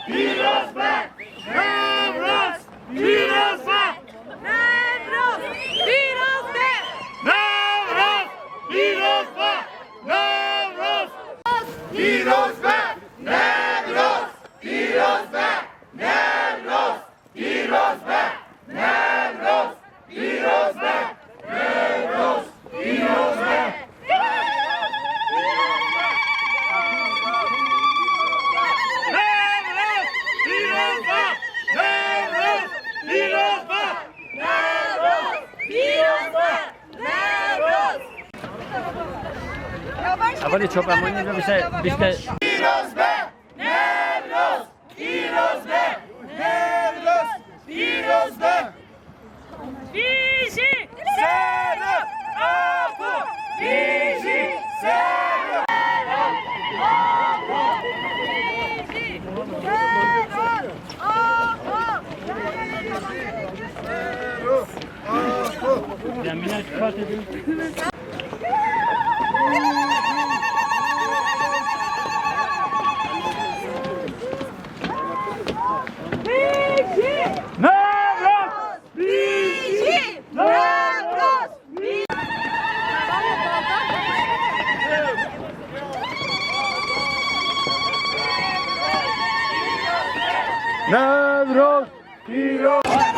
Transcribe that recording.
Piroz be! Nevroz! Piroz be! Nevroz! Piroz be! Nevroz! Piroz be! Nevroz! Piroz be! Nevroz! Piroz be! Nevroz! Piroz be! Nevroz! Piroz be! Nevroz! Piroz be! Apa nih coba mau ini bisa. Piroz be! Nevroz! Piroz be! Nevroz! Piroz be! Fiji! Serap! Apo! Fiji! Serap! Jaminan cepat itu. Nevroz! Fiji! Nevroz! Nevroz! Piroz! Nevroz!